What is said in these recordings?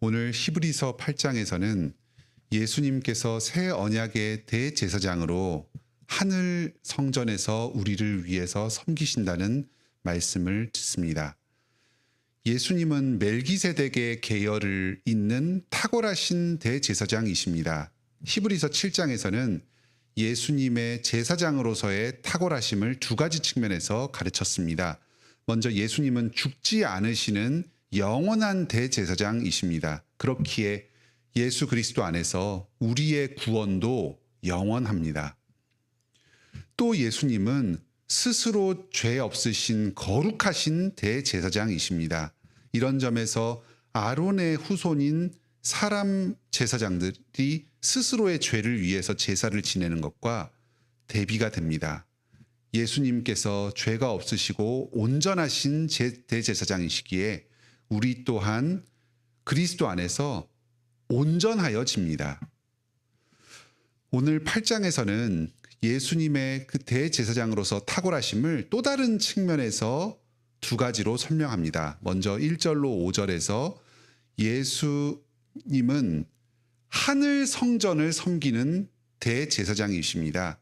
오늘 히브리서 8장에서는 예수님께서 새 언약의 대제사장으로 하늘 성전에서 우리를 위해서 섬기신다는 말씀을 듣습니다. 예수님은 멜기세덱의 계열을 잇는 탁월하신 대제사장이십니다. 히브리서 7장에서는 예수님의 제사장으로서의 탁월하심을 두 가지 측면에서 가르쳤습니다. 먼저 예수님은 죽지 않으시는 영원한 대제사장이십니다. 그렇기에 예수 그리스도 안에서 우리의 구원도 영원합니다. 또 예수님은 스스로 죄 없으신 거룩하신 대제사장이십니다. 이런 점에서 아론의 후손인 사람 제사장들이 스스로의 죄를 위해서 제사를 지내는 것과 대비가 됩니다. 예수님께서 죄가 없으시고 온전하신 대제사장이시기에 우리 또한 그리스도 안에서 온전하여집니다. 오늘 8장에서는 예수님의 그 대제사장으로서 탁월하심을 또 다른 측면에서 두 가지로 설명합니다. 먼저 1절로 5절에서 예수님은 하늘 성전을 섬기는 대제사장이십니다.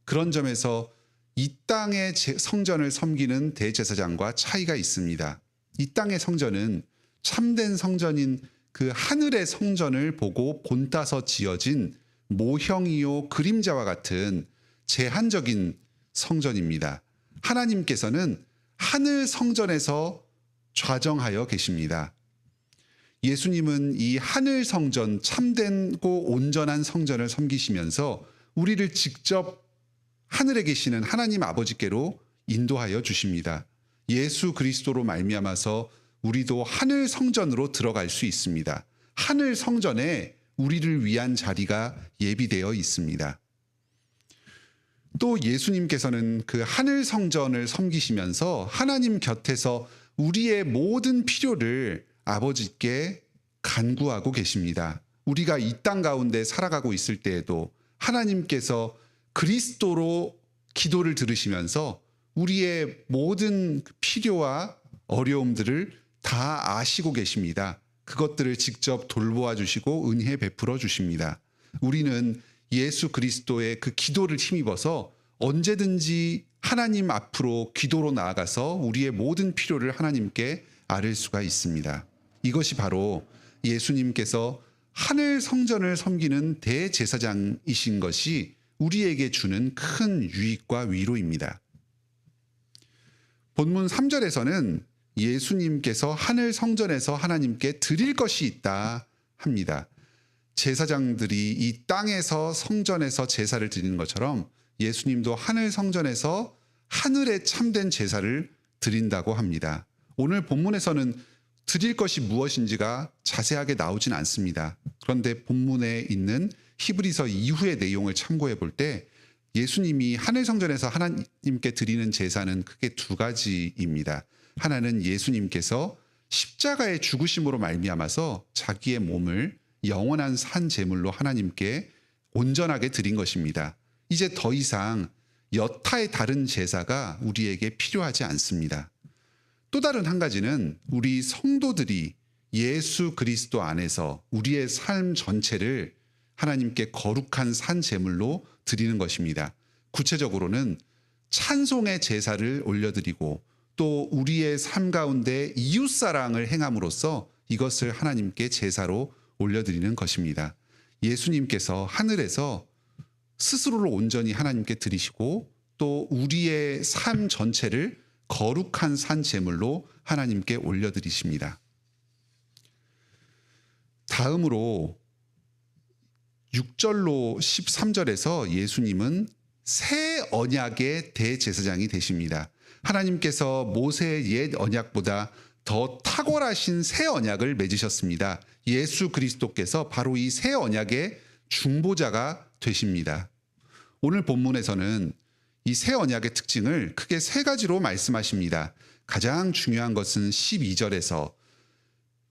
그런 점에서 이 땅의 성전을 섬기는 대제사장과 차이가 있습니다. 이 땅의 성전은 참된 성전인 그 하늘의 성전을 보고 본따서 지어진 모형이요 그림자와 같은 제한적인 성전입니다. 하나님께서는 하늘 성전에서 좌정하여 계십니다. 예수님은 이 하늘 성전, 참되고 온전한 성전을 섬기시면서 우리를 직접 하늘에 계시는 하나님 아버지께로 인도하여 주십니다. 예수 그리스도로 말미암아서 우리도 하늘 성전으로 들어갈 수 있습니다. 하늘 성전에 우리를 위한 자리가 예비되어 있습니다. 또 예수님께서는 그 하늘 성전을 섬기시면서 하나님 곁에서 우리의 모든 필요를 아버지께 간구하고 계십니다. 우리가 이 땅 가운데 살아가고 있을 때에도 하나님께서 그리스도로 기도를 들으시면서 우리의 모든 필요와 어려움들을 다 아시고 계십니다. 그것들을 직접 돌보아 주시고 은혜 베풀어 주십니다. 우리는 예수 그리스도의 그 기도를 힘입어서 언제든지 하나님 앞으로 기도로 나아가서 우리의 모든 필요를 하나님께 아뢰 수가 있습니다. 이것이 바로 예수님께서 하늘 성전을 섬기는 대제사장이신 것이 우리에게 주는 큰 유익과 위로입니다. 본문 3절에서는 예수님께서 하늘 성전에서 하나님께 드릴 것이 있다 합니다. 제사장들이 이 땅에서 성전에서 제사를 드리는 것처럼 예수님도 하늘 성전에서 하늘에 참된 제사를 드린다고 합니다. 오늘 본문에서는 드릴 것이 무엇인지가 자세하게 나오진 않습니다. 그런데 본문에 있는 히브리서 이후의 내용을 참고해 볼 때 예수님이 하늘 성전에서 하나님께 드리는 제사는 크게 두 가지입니다. 하나는 예수님께서 십자가의 죽으심으로 말미암아서 자기의 몸을 영원한 산 제물로 하나님께 온전하게 드린 것입니다. 이제 더 이상 여타의 다른 제사가 우리에게 필요하지 않습니다. 또 다른 한 가지는 우리 성도들이 예수 그리스도 안에서 우리의 삶 전체를 하나님께 거룩한 산 제물로 드리는 것입니다. 구체적으로는 찬송의 제사를 올려드리고 또 우리의 삶 가운데 이웃사랑을 행함으로써 이것을 하나님께 제사로 올려드리는 것입니다. 예수님께서 하늘에서 스스로를 온전히 하나님께 드리시고 또 우리의 삶 전체를 거룩한 산 제물로 하나님께 올려드리십니다. 다음으로 6절로 13절에서 예수님은 새 언약의 대제사장이 되십니다. 하나님께서 모세의 옛 언약보다 더 탁월하신 새 언약을 맺으셨습니다. 예수 그리스도께서 바로 이 새 언약의 중보자가 되십니다. 오늘 본문에서는 이 새 언약의 특징을 크게 세 가지로 말씀하십니다. 가장 중요한 것은 12절에서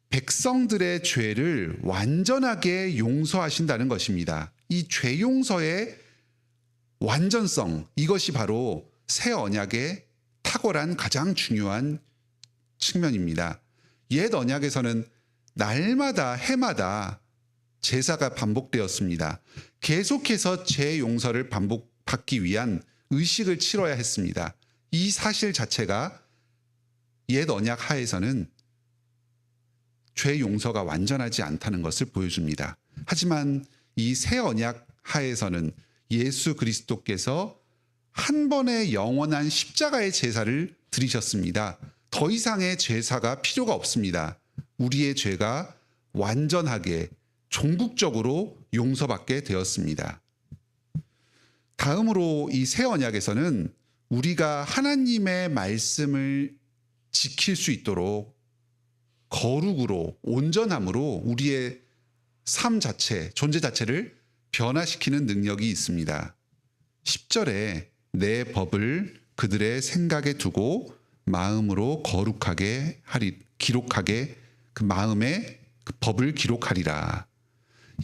백성들의 죄를 완전하게 용서하신다는 것입니다. 이 죄 용서의 완전성, 이것이 바로 새 언약의 탁월한 가장 중요한 측면입니다. 옛 언약에서는 날마다 해마다 제사가 반복되었습니다. 계속해서 죄 용서를 반복받기 위한 의식을 치러야 했습니다. 이 사실 자체가 옛 언약 하에서는 죄 용서가 완전하지 않다는 것을 보여줍니다. 하지만 이 새 언약 하에서는 예수 그리스도께서 한 번의 영원한 십자가의 제사를 드리셨습니다. 더 이상의 제사가 필요가 없습니다. 우리의 죄가 완전하게 종국적으로 용서받게 되었습니다. 다음으로 이 새 언약에서는 우리가 하나님의 말씀을 지킬 수 있도록 거룩으로 온전함으로 우리의 삶 자체, 존재 자체를 변화시키는 능력이 있습니다. 10절에 내 법을 그들의 생각에 두고 마음으로 거룩하게 하리, 기록하게 그 마음에 그 법을 기록하리라.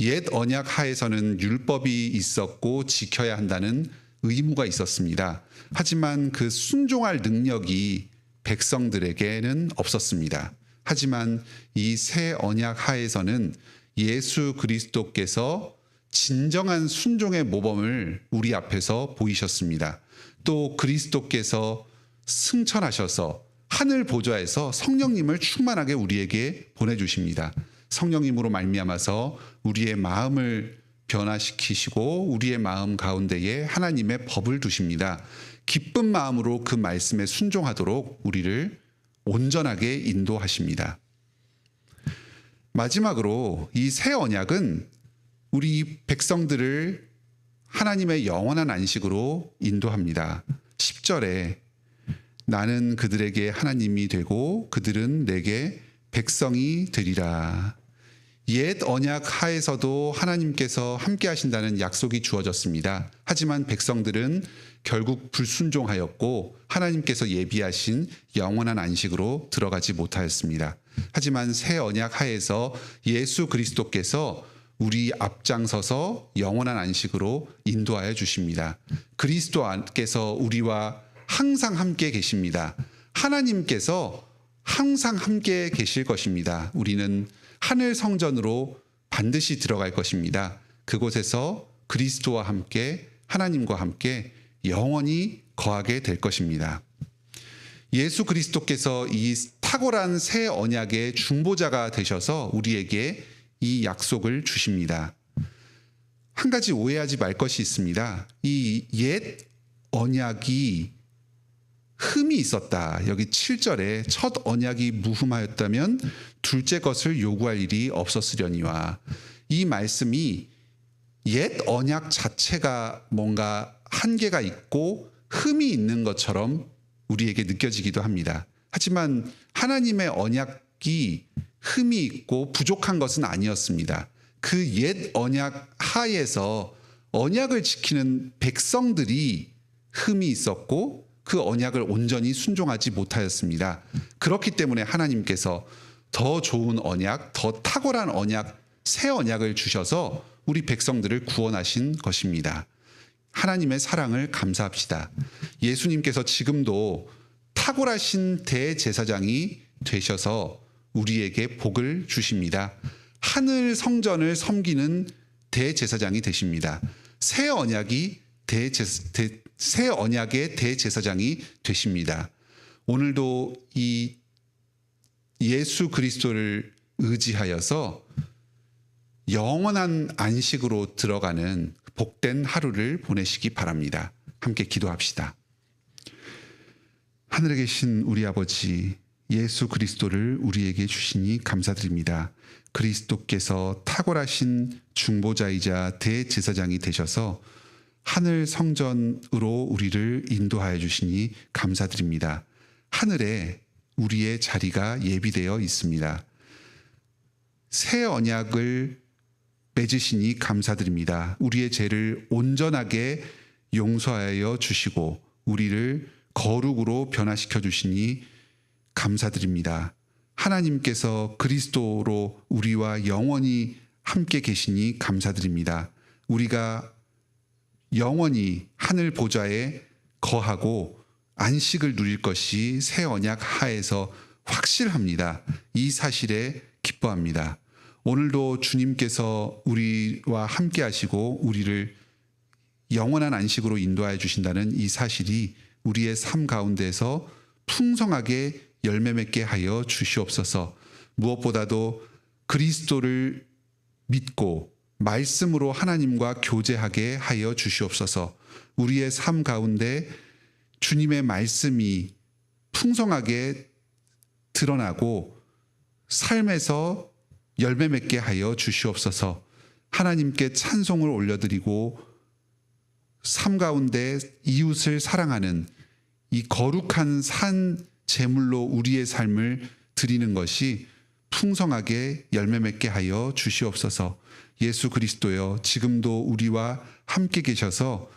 옛 언약 하에서는 율법이 있었고 지켜야 한다는 의무가 있었습니다. 하지만 그 순종할 능력이 백성들에게는 없었습니다. 하지만 이 새 언약 하에서는 예수 그리스도께서 진정한 순종의 모범을 우리 앞에서 보이셨습니다. 또 그리스도께서 승천하셔서 하늘 보좌에서 성령님을 충만하게 우리에게 보내주십니다. 성령님으로 말미암아서 우리의 마음을 변화시키시고 우리의 마음 가운데에 하나님의 법을 두십니다. 기쁜 마음으로 그 말씀에 순종하도록 우리를 온전하게 인도하십니다. 마지막으로 이 새 언약은 우리 백성들을 하나님의 영원한 안식으로 인도합니다. 10절에 나는 그들에게 하나님이 되고 그들은 내게 백성이 되리라. 옛 언약 하에서도 하나님께서 함께 하신다는 약속이 주어졌습니다. 하지만 백성들은 결국 불순종하였고 하나님께서 예비하신 영원한 안식으로 들어가지 못하였습니다. 하지만 새 언약 하에서 예수 그리스도께서 우리 앞장서서 영원한 안식으로 인도하여 주십니다. 그리스도께서 우리와 항상 함께 계십니다. 하나님께서 항상 함께 계실 것입니다. 우리는 하늘 성전으로 반드시 들어갈 것입니다. 그곳에서 그리스도와 함께 하나님과 함께 영원히 거하게 될 것입니다. 예수 그리스도께서 이 탁월한 새 언약의 중보자가 되셔서 우리에게 이 약속을 주십니다. 한 가지 오해하지 말 것이 있습니다. 이 옛 언약이 흠이 있었다. 여기 7절에 첫 언약이 무흠하였다면 둘째 것을 요구할 일이 없었으려니와, 이 말씀이 옛 언약 자체가 뭔가 한계가 있고 흠이 있는 것처럼 우리에게 느껴지기도 합니다. 하지만 하나님의 언약이 흠이 있고 부족한 것은 아니었습니다. 그 옛 언약 하에서 언약을 지키는 백성들이 흠이 있었고 그 언약을 온전히 순종하지 못하였습니다. 그렇기 때문에 하나님께서 더 좋은 언약, 더 탁월한 언약, 새 언약을 주셔서 우리 백성들을 구원하신 것입니다. 하나님의 사랑을 감사합시다. 예수님께서 지금도 탁월하신 대제사장이 되셔서 우리에게 복을 주십니다. 하늘 성전을 섬기는 대제사장이 되십니다. 새 언약의 대제사장이 되십니다. 오늘도 이 예수 그리스도를 의지하여서 영원한 안식으로 들어가는 복된 하루를 보내시기 바랍니다. 함께 기도합시다. 하늘에 계신 우리 아버지, 예수 그리스도를 우리에게 주시니 감사드립니다. 그리스도께서 탁월하신 중보자이자 대제사장이 되셔서 하늘 성전으로 우리를 인도하여 주시니 감사드립니다. 하늘에 우리의 자리가 예비되어 있습니다. 새 언약을 맺으시니 감사드립니다. 우리의 죄를 온전하게 용서하여 주시고 우리를 거룩으로 변화시켜 주시니 감사드립니다. 하나님께서 그리스도로 우리와 영원히 함께 계시니 감사드립니다. 우리가 영원히 하늘 보좌에 거하고 안식을 누릴 것이 새 언약 하에서 확실합니다. 이 사실에 기쁨 기뻐합니다. 오늘도 주님께서 우리와 함께 하시고 우리를 영원한 안식으로 인도하여 주신다는 이 사실이 우리의 삶 가운데서 풍성하게 열매 맺게 하여 주시옵소서. 무엇보다도 그리스도를 믿고 말씀으로 하나님과 교제하게 하여 주시옵소서. 우리의 삶 가운데 주님의 말씀이 풍성하게 드러나고 삶에서 열매 맺게 하여 주시옵소서. 하나님께 찬송을 올려드리고 삶 가운데 이웃을 사랑하는 이 거룩한 산 제물로 우리의 삶을 드리는 것이 풍성하게 열매 맺게 하여 주시옵소서. 예수 그리스도여, 지금도 우리와 함께 계셔서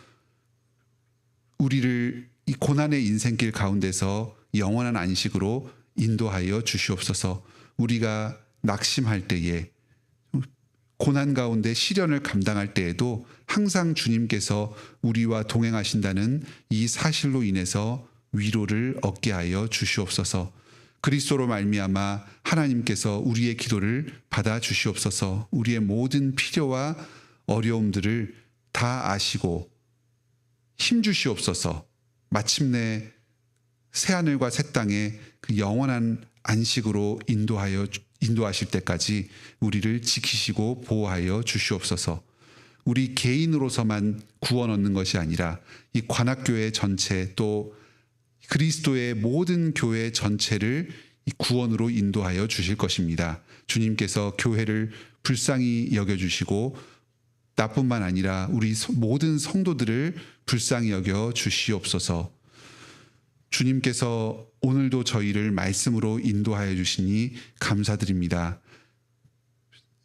우리를 이 고난의 인생길 가운데서 영원한 안식으로 인도하여 주시옵소서. 우리가 낙심할 때에, 고난 가운데 시련을 감당할 때에도 항상 주님께서 우리와 동행하신다는 이 사실로 인해서 위로를 얻게 하여 주시옵소서. 그리스도로 말미암아 하나님께서 우리의 기도를 받아 주시옵소서. 우리의 모든 필요와 어려움들을 다 아시고 힘 주시옵소서. 마침내 새하늘과 새 땅에 그 영원한 안식으로 인도하실 때까지 우리를 지키시고 보호하여 주시옵소서. 우리 개인으로서만 구원 얻는 것이 아니라 이 관악교회 전체, 또 그리스도의 모든 교회 전체를 이 구원으로 인도하여 주실 것입니다. 주님께서 교회를 불쌍히 여겨주시고 나뿐만 아니라 우리 모든 성도들을 불쌍히 여겨 주시옵소서. 주님께서 오늘도 저희를 말씀으로 인도하여 주시니 감사드립니다.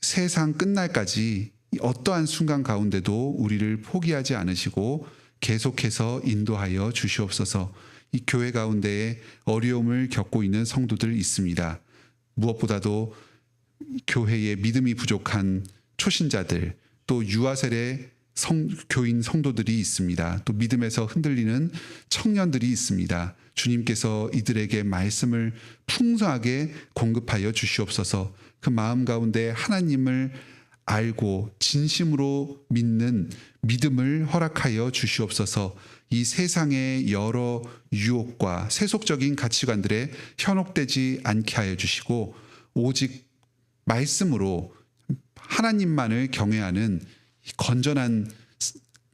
세상 끝날까지 어떠한 순간 가운데도 우리를 포기하지 않으시고 계속해서 인도하여 주시옵소서. 이 교회 가운데에 어려움을 겪고 있는 성도들 있습니다. 무엇보다도 교회에 믿음이 부족한 초신자들, 또 유아세례 교인 성도들이 있습니다. 또 믿음에서 흔들리는 청년들이 있습니다. 주님께서 이들에게 말씀을 풍성하게 공급하여 주시옵소서. 그 마음 가운데 하나님을 알고 진심으로 믿는 믿음을 허락하여 주시옵소서. 이 세상의 여러 유혹과 세속적인 가치관들에 현혹되지 않게 하여 주시고 오직 말씀으로 하나님만을 경외하는 건전한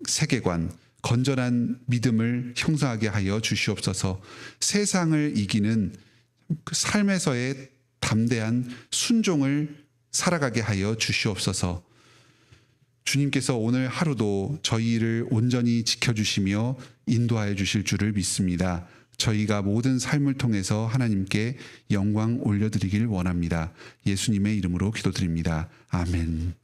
세계관, 건전한 믿음을 형성하게 하여 주시옵소서. 세상을 이기는 그 삶에서의 담대한 순종을 살아가게 하여 주시옵소서. 주님께서 오늘 하루도 저희를 온전히 지켜주시며 인도하여 주실 줄을 믿습니다. 저희가 모든 삶을 통해서 하나님께 영광 올려드리길 원합니다. 예수님의 이름으로 기도드립니다. 아멘.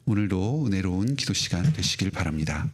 오늘도 은혜로운 기도 시간 되시길 바랍니다.